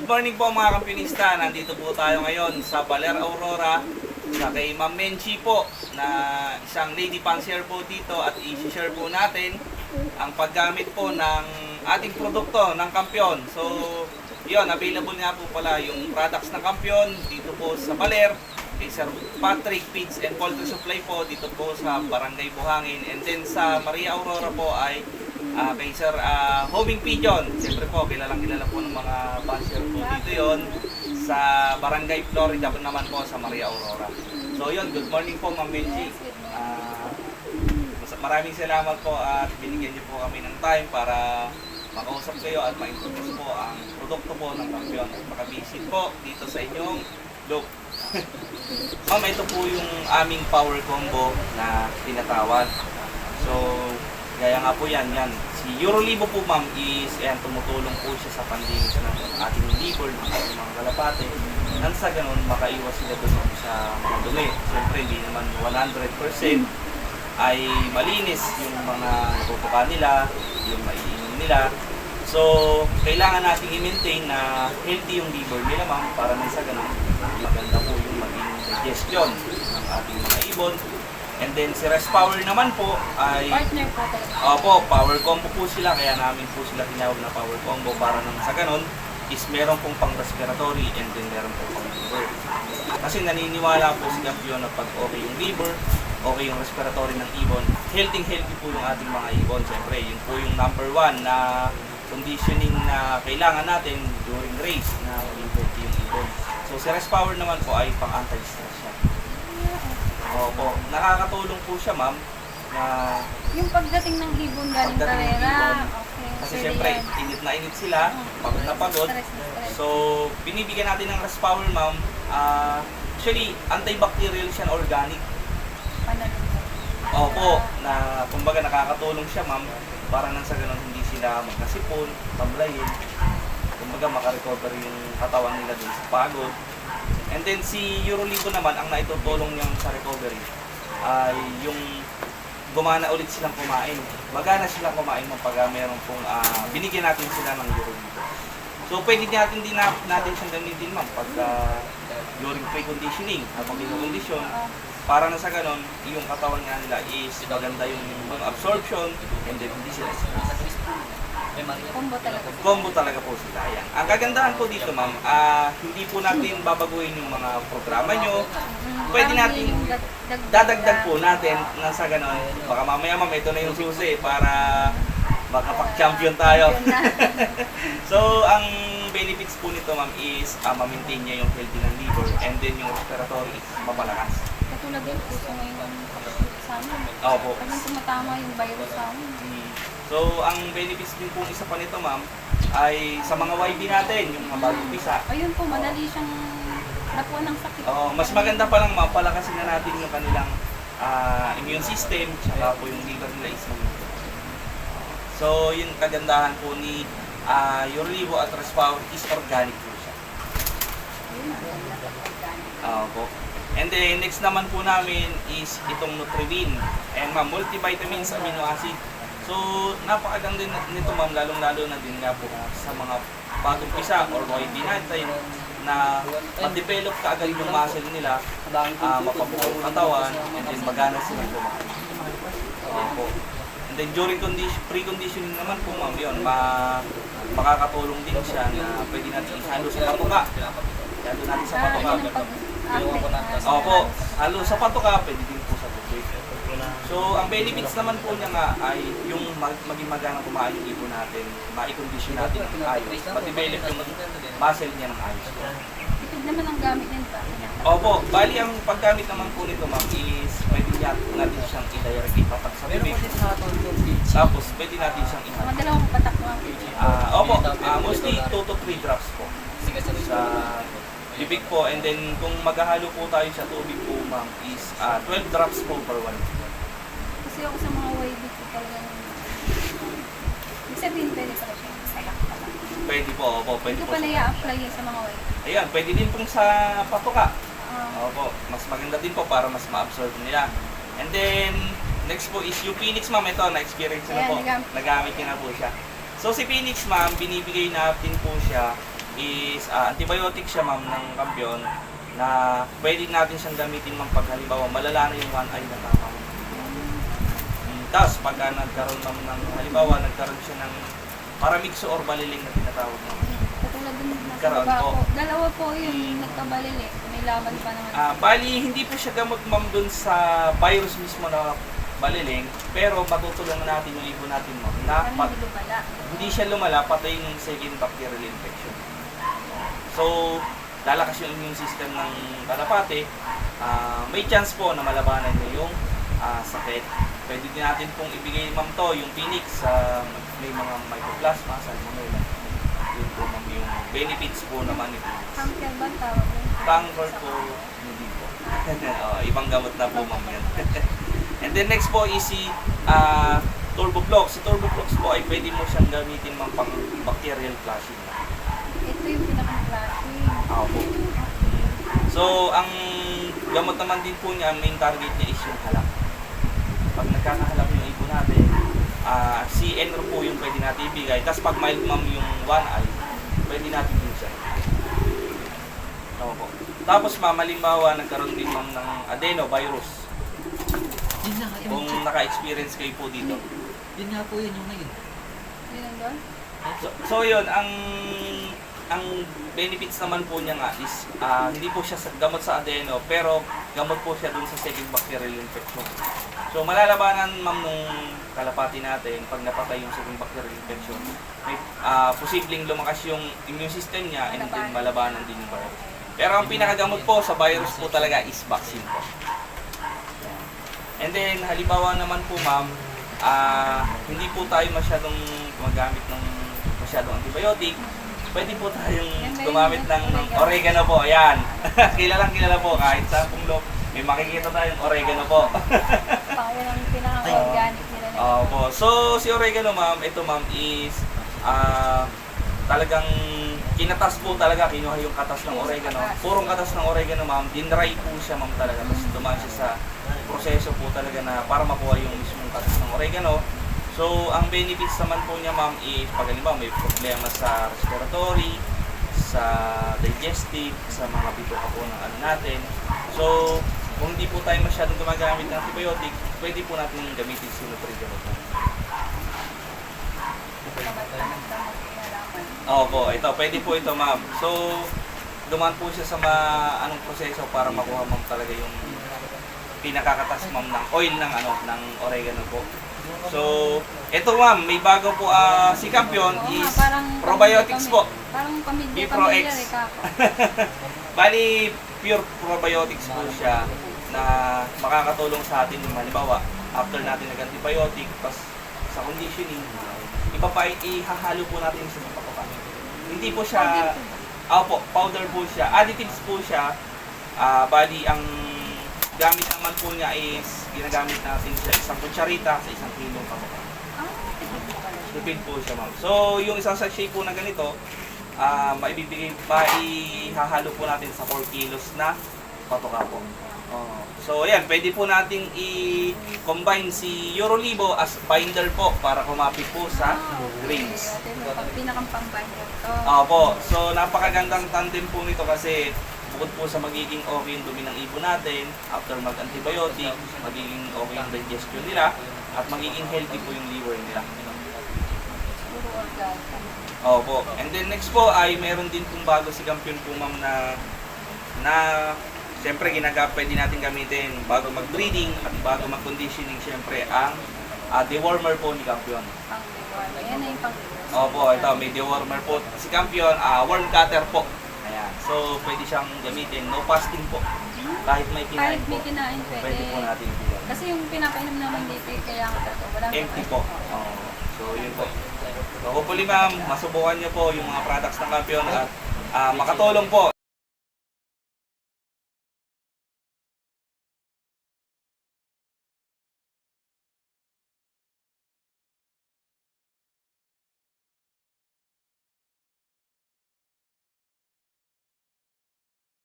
Good morning po mga kampionista. Nandito po tayo ngayon sa Baler Aurora sa kay Ma'am Menchi po na isang lady fancier po dito at i-share po natin ang paggamit po ng ating produkto ng Kampiyon. So, yun, available nga po pala yung products ng Kampiyon dito po sa Baler kay Sir Patrick Feeds and Poultry Supply po dito po sa Barangay Buhangin, and then sa Maria Aurora po ay kay Sir Homing Pigeon. Siyempre po, kilala po ng mga fancier po dito yon sa Barangay Florida po naman po sa Maria Aurora. So yun, good morning po Ma'am Menchi. Maraming salamat po at binigyan niyo po kami ng time para makausap kayo at ma-introduce po ang produkto po ng Kampiyon at makabisit po dito sa inyong look. Ma'am, ito po yung aming power combo na tinatawag. So, gaya nga po yan. Si Eurolibo po ma'am is tumutulong po siya sa panlinis ng ating liver, ng ating mga kalapate. Nang sa ganun, makaiwas sila doon sa mga dumi. Siyempre, hindi naman 100% ay malinis yung mga natutukan nila, yung maiinom nila. So, kailangan nating i-maintain na healthy yung liver nila ma'am para nang sa ganun, maganda po yung maging digestion ng ating mga ibon. And then si Rest Power naman po ay partner po talaga. Opo, power combo po sila, kaya namin po sila tinawag na power combo para nang sa ganun is meron pong pang respiratory and then meron pong pang liver. Kasi naniniwala po si Kampiyon na pag okay yung liver, okay yung respiratory ng ibon, healthy po yung ating mga ibon. Siyempre, yun po yung number one na conditioning na kailangan natin during race na maging healthy yung ibon. So si Rest Power naman po ay pang anti-stress siya. Opo, nakakatulong po siya ma'am na Yung pagdating ng ibon galing karera. Okay. Kasi siyempre init na init sila, pagod na pagod. So binibigyan natin ng Rest Power ma'am. Actually antibacterial siya na organic. Opo, na kumbaga nakakatulong siya ma'am para nang sa ganun hindi sila magkasipon, tamlayin. Kumbaga makarecover yung katawan nila dun sa pagod. And then si Eurolibo naman, ang naitutulong niyang sa recovery ay yung gumana ulit silang kumain. Magana silang kumain pag meron pong binigyan natin sila ng Eurolibo. So pwede natin din natin siyang gamitin ma'am pag during pre-conditioning, habang pinakondisyon, para na sa ganon, yung katawan nga nila is maganda yung absorption and then hindi sila combo talaga po sila. Yan. Ang kagandahan po dito ma'am, hindi po natin babaguhin yung mga programa nyo. Pwede natin dadagdag po natin na sa ganon. Baka mamaya ma'am, ito na yung susi para makapag-champion tayo. So, ang benefits po nito ma'am is ma-maintain niya yung healthy ng liver and then yung respiratory is mapalakas. Katulad din po sa ngayon sa amin. Opo. Parang tumatama yung virus sa amin. So, ang benefits din po isa pa nito ma'am ay sa mga YB natin, yung mga bagong bisa. Ayun po, madali siyang nakuha ng sakit. Mas maganda pa lang ma'am, palakasin na natin yung kanilang immune system, saka po yung liver nila is maganda. So, yung kagandahan po ni Eurolibo at Rest Power is organic po siya. Ayun, maganda po organic. Po. And then, next naman po namin is itong Nutrivin and ma'am, multivitamins, amino acid. So, napakaganda din nito ma'am, lalong-lalo na din nga po sa mga bagong pisa or YB natin na ma-develop kaagad yung muscle nila, mapabuo ang katawan, and then magana silang kumain. Po. And then during pre-conditioning naman po ma'am, yun, makakatulong din siya na pwede natin ihalo sa patuka. Ihalo natin sa patuka. Opo, halo sa patuka, pwede din po sa tubig. So, ang benefits naman po niya nga ay yung maging maganang kumain yung ibon natin, ma-condition natin ng ayos, ma-develop yung muscle niya ng ayos. Tipid naman ang gamit nito. Opo, bali ang paggamit naman po nito ma'am is pwede natin siyang i-direct ipatak sa bibig. Tapos pwede natin siyang Mga ipatak. dalawang patak lang. Opo, mostly 2 to 3 drops po sa bibig po. And then kung maghahalo po tayo sa tubig po ma'am is 12 drops po per 1. Kasi ako sa mga YB ko talagang ibig sabihin pwede pala siya salak pala. Pwede po, opo, pwede Hindi po. ko pala i-apply yan sa mga YB. Ayan, pwede din pong sa patuka. Opo, mas maganda din po para mas ma-absorb nila. And then, next po is yung Phoenix ma'am. Ito, na-experience na po. Nagamit niya na po siya. So si Phoenix ma'am, binibigay natin po siya is antibiotic siya ma'am ng kampiyon na pwede natin siyang gamitin ma'am pag halimbawa malala na yung one eye na tama. Tapos pagka nagkaroon ma'am ng halimbawa nagkaroon siya ng paramixo or baliling na tinatawag ma'am. Katulad dun Karoon nasa po. baba ko. Dalawa po yun, nagkabalili. May laban pa naman. Bali, hindi po siya gamot ma'am dun sa virus mismo na baliling, pero matutulungan natin yung ibon natin ma'am na Parang hindi lumala. hindi siya lumala, patay yung second bacterial infection. So, lalakas yung immune system ng kalapate, may chance po na malabanan niya yung sakit. Pwede din natin pong ibigay ma'am to, yung Phoenix, may mga mycoplasma, salmonella. Yun po ma'am yung benefits po naman ni Phoenix. Cancer ba ang tawag yun? Cancer po, hindi po. Ibang gamot na po ma'am yan. And then next po is si Turboflox. Si Turboflox po ay pwede mo siyang gamitin ma'am pang bacterial flushing. Ito yung pinaka-klase. Po. So, ang gamot naman din po niya, ang main target niya is yung halak. Pag nagkakahalak yung ibon natin, CN po yung pwede natin ibigay. Tapos pag mild ma'am yung one eye, pwede natin din siya. Po. Tapos ma'am, halimbawa, nagkaroon din ma'am ng adenovirus. Yun na, Kung naka-experience kayo po dito. yun nga po yun yung ngayon. Yun ang doon? So yun, ang benefits naman po niya nga is hindi po siya gamot sa adeno, pero gamot po siya dun sa second bacterial infection. So malalabanan ma'am nung kalapati natin pag napatay yung second bacterial infection, may posibleng lumakas yung immune system niya and then malabanan din yung virus. Pero ang pinakagamot po sa virus po talaga is vaccine po. And then halimbawa naman po ma'am, hindi po tayo masyadong gumagamit ng masyadong antibiotic. Pwede po tayong gumamit ng oregano po. Ayan. Kilala po kahit sa punglok. May makikita tayong oregano po. Yan ang pinaka-organic nila. po. So, si oregano ma'am, ito ma'am is talagang kinatas po talaga. Kinuha yung katas ng oregano. Purong katas ng oregano ma'am. Dinry po siya ma'am talaga. Tapos dumaan siya sa proseso po talaga na para makuha yung mismong katas ng oregano. So, ang benefits naman po niya ma'am is pag halimbawa may problema sa respiratory, sa digestive, sa mga bituka po ng ano natin. So, kung hindi po tayo masyadong gumagamit ng antibiotic, pwede po natin gamitin si Nutrigamot. Opo, ito, pwede po ito ma'am. So, dumaan po siya sa anong proseso para makuha ma'am talaga yung pinakakatas ma'am ng oil ng ng oregano po. So, ito ma'am, may bago po si Campion is probiotics po. Parang pamilya Bipro X. rin kako. Bali, pure probiotics po siya na makakatulong sa atin yung halimbawa after natin nag-antibiotic, tapos sa conditioning, ihahalo po natin sa pagpapakan. Hindi po siya, powder po siya, additives po siya. Bali, ang gamit naman po niya is ginagamit natin sa isang kutsarita sa isang kilong patoka. Tipid po siya ma'am. So yung isang sachet po na ganito, ihahalo po natin sa 4 kilos na patoka po. So ayan, pwede po nating i-combine si Eurolibo as binder po para kumapit po sa grains. Pag pinakang pang-binder to. Opo, so napakagandang tandem po nito kasi bukod po sa magiging okay yung dumi ng ibon natin, after mag-antibiotic, magiging okay yung digestion nila, at magiging healthy po yung liver nila. Puro organic. Opo. And then next po ay meron din pong bago si Campion po ma'am na siyempre pwede natin gamitin bago mag-breeding at bago mag-conditioning siyempre ang dewormer po ni Campion. Pang-dewormer. Yan na yung pang-dewormer. Opo, ito may dewormer po si Campion, worm cutter po. Ayan. So, pwede siyang gamitin. No fasting po. Kahit may kinain Kahit po. may kinain, Pwede po natin ibigay. Kasi yung pinapainom naman dito, kaya nga ito. Walang Empty po. So, yun po. So, hopefully ma'am, masubukan niyo po yung mga products ng Campion at makatulong po